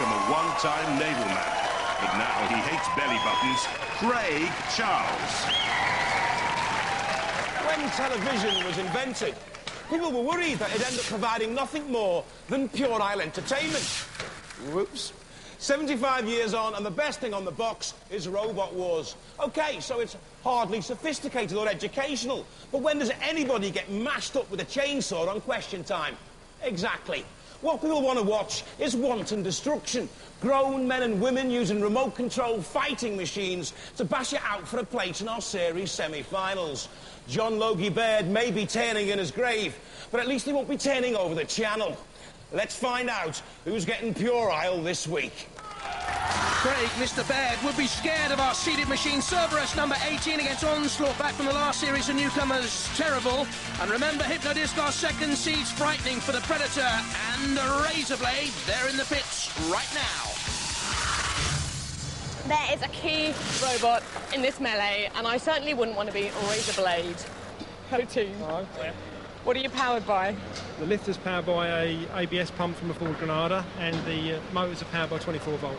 become a one-time naval man. But now he hates belly buttons. Craig Charles. When television was invented, people were worried that it'd end up providing nothing more than puerile entertainment. Whoops. 75 years on, and the best thing on the box is Robotwars. OK, so it's hardly sophisticated or educational. But when does anybody get mashed up with a chainsaw on Question Time? Exactly. What people want to watch is wanton destruction. Grown men and women using remote-controlled fighting machines to bash it out for a place in our series semi-finals. John Logie Baird may be turning in his grave, but at least he won't be turning over the channel. Let's find out who's getting puerile this week. Craig, Mr. Baird, would be scared of our seeded machine Cerberus number 18 against Onslaught back from the last series of newcomers, Terrible. And remember, Hypno-disc, our second seed's frightening for the Predator and the Raizer Blade. They're in the pits right now. There is a key robot in this melee, and I certainly wouldn't want to be Raizer Blade. Hello, team. Hello. What are you powered by? The lift is powered by a ABS pump from a Ford Granada, and the motors are powered by 24 volt.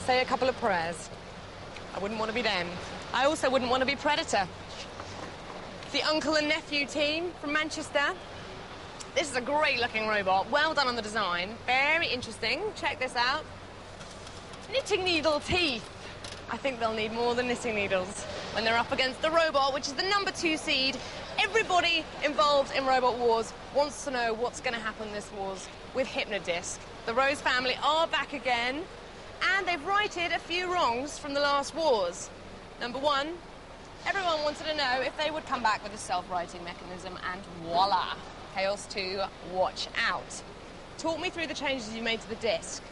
Say a couple of prayers. I wouldn't want to be them. I also wouldn't want to be Predator. The uncle and nephew team from Manchester. This is a great-looking robot. Well done on the design. Very interesting. Check this out. Knitting needle teeth. I think they'll need more than knitting needles when they're up against the robot, which is the number 2 seed. Everybody involved in Robot Wars wants to know what's going to happen this Wars with Hypno-disc. The Rose family are back again, and they've righted a few wrongs from the last Wars. Number 1, everyone wanted to know if they would come back with a self-righting mechanism, and voila! Chaos 2, watch out. Talk me through the changes you made to the disc.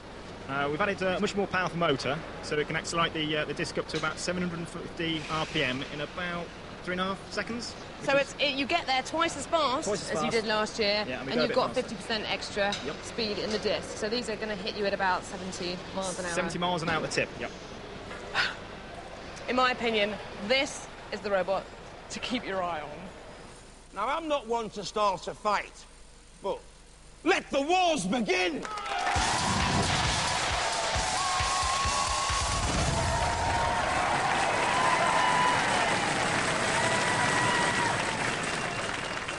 We've added a much more powerful motor, so it can accelerate the disc up to about 750 RPM in about 3.5 seconds. So you get there twice as fast as you did last year, yeah, and you've got 50% extra speed in the disc. So these are going to hit you at about 70 miles an hour. 70 miles an hour at the tip, yep. In my opinion, this is the robot to keep your eye on. Now, I'm not one to start a fight, but let the wars begin!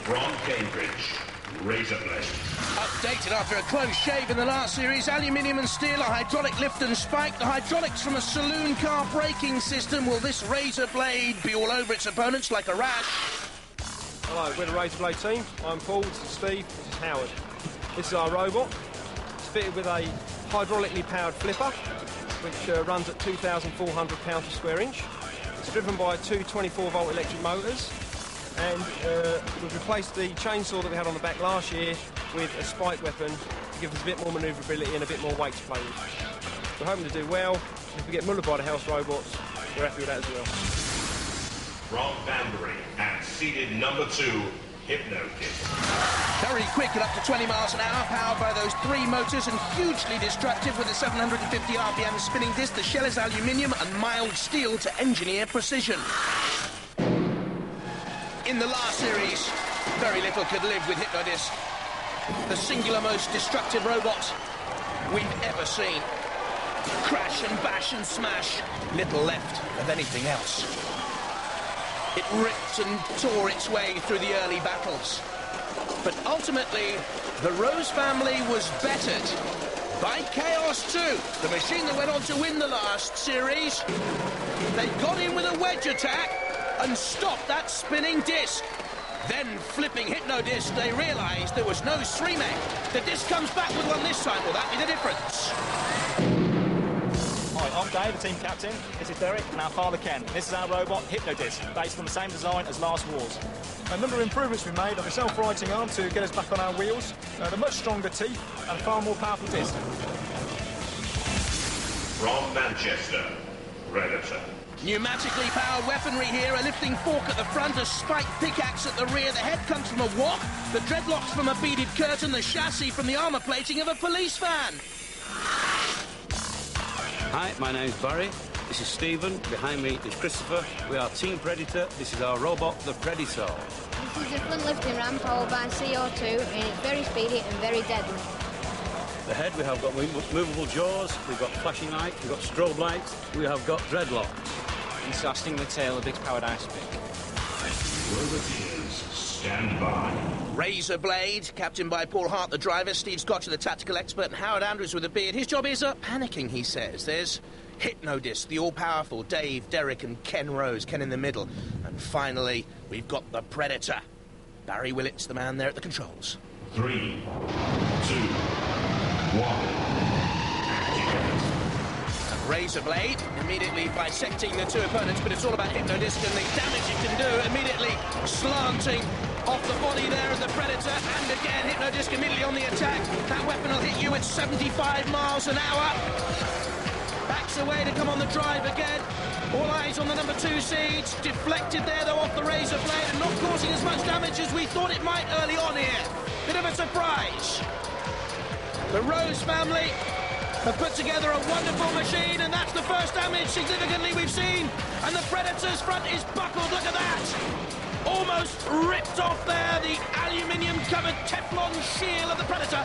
From Cambridge, Raizer Blade. Updated after a close shave in the last series, aluminium and steel, a hydraulic lift and spike, the hydraulics from a saloon car braking system. Will this Raizer Blade be all over its opponents like a rash? Hello, we're the Raizer Blade team. I'm Paul, this is Steve, this is Howard. This is our robot. It's fitted with a hydraulically powered flipper, which runs at 2,400 pounds per square inch. It's driven by two 24-volt electric motors. And we've replaced the chainsaw that we had on the back last year with a spike weapon to give us a bit more manoeuvrability and a bit more weight to play with. We're hoping to do well. If we get mullered by the house robots, we're happy with that as well. From Banbury and seeded number 2, Hypno-disc. Very quick at up to 20 miles an hour, powered by those 3 motors and hugely destructive with a 750 RPM spinning disc. The shell is aluminium and mild steel to engineer precision. In the last series, very little could live with Hypno-disc. The singular most destructive robot we've ever seen. Crash and bash and smash, little left of anything else. It ripped and tore its way through the early battles. But ultimately, the Rose family was bettered by Chaos 2, the machine that went on to win the last series. They got in with a wedge attack and stopped that spinning disc. Then, flipping Hypno-disc, they realised there was no streamer. The disc comes back with one this time. Will that be the difference? Hi, I'm Dave, the team captain. This is Derek and our father Ken. This is our robot, Hypno-disc, based on the same design as last Wars. A number of improvements we've made on the self-righting arm to get us back on our wheels, the much stronger teeth and a far more powerful disc. From Manchester, Predator. Pneumatically powered weaponry here, a lifting fork at the front, a spiked pickaxe at the rear. The head comes from a wok, the dreadlocks from a beaded curtain, the chassis from the armour plating of a police van. Hi, my name's Barry. This is Stephen. Behind me is Christopher. We are Team Predator. This is our robot, the Predator. This is a front lifting ram powered by CO2 and it's very speedy and very deadly. The head, we have got movable jaws, we've got flashing lights, we've got strobe lights, we have got dreadlock. And starting the tail, a big powered ice pick. Robotwars, stand by. Raizer Blade, captained by Paul Hart, the driver, Steve Scotcher, the tactical expert, and Howard Andrews with a beard. His job is panicking, he says. There's Hypno-disc, the all-powerful Dave, Derek, and Ken Rose, Ken in the middle. And finally, we've got the Predator. Barry Willett's the man there at the controls. 3, 2, 1. Raizer Blade immediately bisecting the two opponents, but it's all about Hypno-disc and the damage it can do, immediately slanting off the body there of the Predator, and again Hypno-disc immediately on the attack. That weapon will hit you at 75 miles an hour. Backs away to come on the drive again. All eyes on the number 2 seeds. Deflected there though off the Raizer Blade and not causing as much damage as we thought it might early on here. Bit of a surprise. The Rose family have put together a wonderful machine, and that's the first damage significantly we've seen. And the Predator's front is buckled, look at that. Almost ripped off there, the aluminium-covered Teflon shield of the Predator.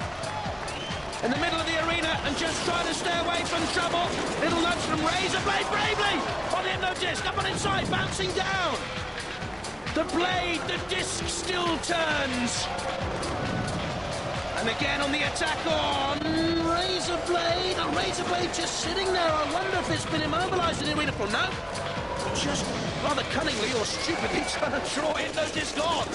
In the middle of the arena and just trying to stay away from trouble. Little nudge from Raizer Blade bravely on the Hypno-disc, up on inside, bouncing down. The blade, the disc still turns. And again on the attack on Raizer Blade. A Raizer Blade just sitting there. I wonder if it's been immobilised in the arena. No, just rather cunningly or stupidly trying to draw Hypno-disc on.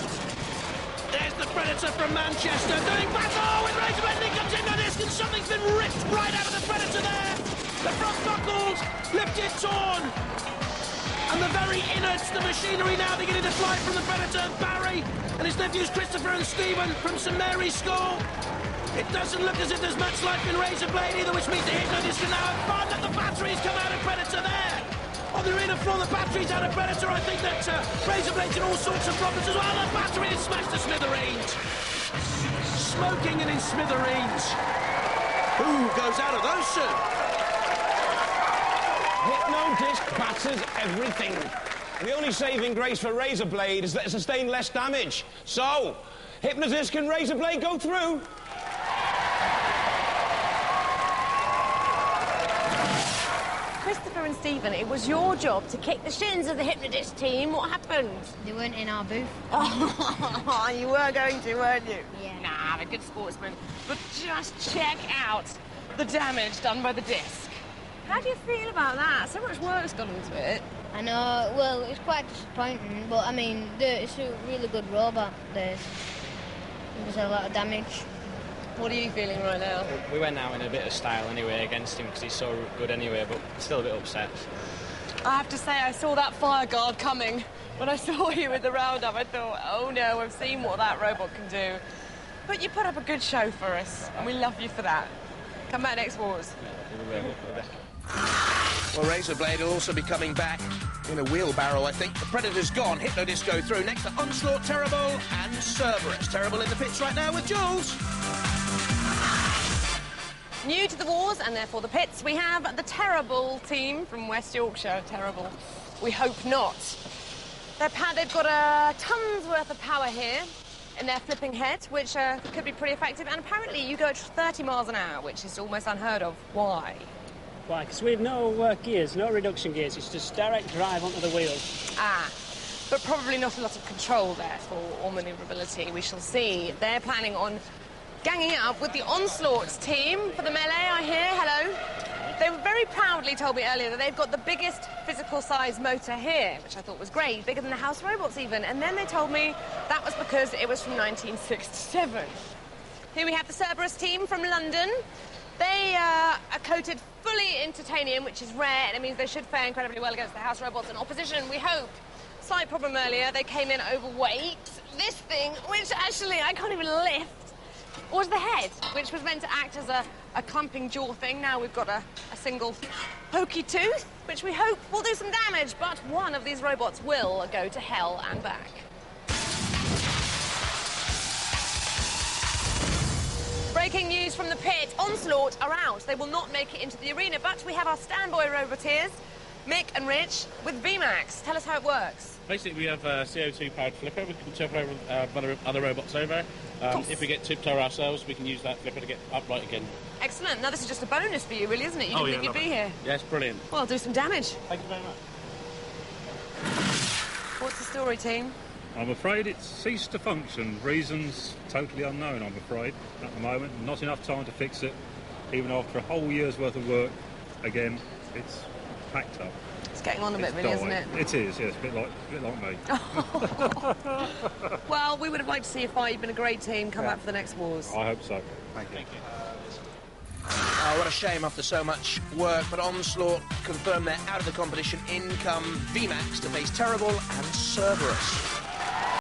There's the Predator from Manchester doing battle with Raizer Blade. He comes Hypno-disc and something's been ripped right out of the Predator there. The front buckled, lifted, torn. And the very innards, the machinery now beginning to fly from the Predator. Barry and his nephews Christopher and Stephen from St Mary's School. It doesn't look as if there's much life in Raizer Blade either, which means the Hypno-disc can now have fun. Let the batteries come out of Predator there. On the arena floor, the batteries out of Predator. I think that Raizer Blade's in all sorts of problems as well. The battery is smashed to smithereens. Smoking and in smithereens. Who goes out of those two? Hypno-disc batters everything. The only saving grace for Raizer Blade is that it sustained less damage. So, Hypno-disc and Raizer Blade go through. Christopher and Stephen, it was your job to kick the shins of the Hypno-disc team. What happened? They weren't in our booth. Oh, you were going to, weren't you? Yeah. Nah, they're good sportsmen. But just check out the damage done by the disc. How do you feel about that? So much work's gone into it. I know, well, it's quite disappointing, but I mean, it's a really good robot. There's a lot of damage. What are you feeling right now? We went out in a bit of style anyway against him because he's so good anyway, but still a bit upset. I have to say, I saw that fire guard coming. When I saw you with the roundup, I thought, oh no, I've seen what that robot can do. But you put up a good show for us, and we love you for that. Come back next Wars. Well, Raizer Blade will also be coming back in a wheelbarrow, I think. The Predator's gone. Hypno-disc go through. Next to Onslaught, Terror Bull, and Cerberus. Terror Bull in the pits right now with Jules. New to the Wars, and therefore the pits, we have the Terror Bull team from West Yorkshire. Terrible. We hope not. They've got tons worth of power here in their flipping head, which could be pretty effective. And apparently you go at 30 miles an hour, which is almost unheard of. Why? Why? Because we've no gears, no reduction gears. It's just direct drive onto the wheels. Ah, but probably not a lot of control, therefore, or manoeuvrability. We shall see. They're planning on ganging up with the Onslaught team for the melee, I hear. Hello. They were very proudly told me earlier that they've got the biggest physical size motor here, which I thought was great, bigger than the House Robots even. And then they told me that was because it was from 1967. Here we have the Cerberus team from London. They are coated fully in titanium, which is rare, and it means they should fare incredibly well against the House Robots in opposition, we hope. Slight problem earlier, they came in overweight. This thing, which actually I can't even lift, was the head, which was meant to act as a clumping jaw thing. Now we've got a single pokey tooth, which we hope will do some damage, but one of these robots will go to hell and back. Breaking news from the pit. Onslaught are out. They will not make it into the arena, but we have our standby Roboteers. Mick and Rich with VMAX. Tell us how it works. Basically, we have a CO2-powered flipper. We can tip over other robots over. If we get tipped over ourselves, we can use that flipper to get upright again. Excellent. Now, this is just a bonus for you, really, isn't it? You didn't think you'd be here. Yes, brilliant. Well, do some damage. Thank you very much. What's the story, team? I'm afraid it's ceased to function. Reasons totally unknown, I'm afraid, at the moment. Not enough time to fix it. Even after a whole year's worth of work, again, it's packed up. It's getting on a bit, really, isn't it? It is, yes, a bit like me. Well, we would have liked to see you fight. You've been a great team. Come back for the next wars. I hope so. Thank you. Oh, what a shame after so much work, but Onslaught confirmed they're out of the competition. In come VMAX to face Terror Bull and Cerberus.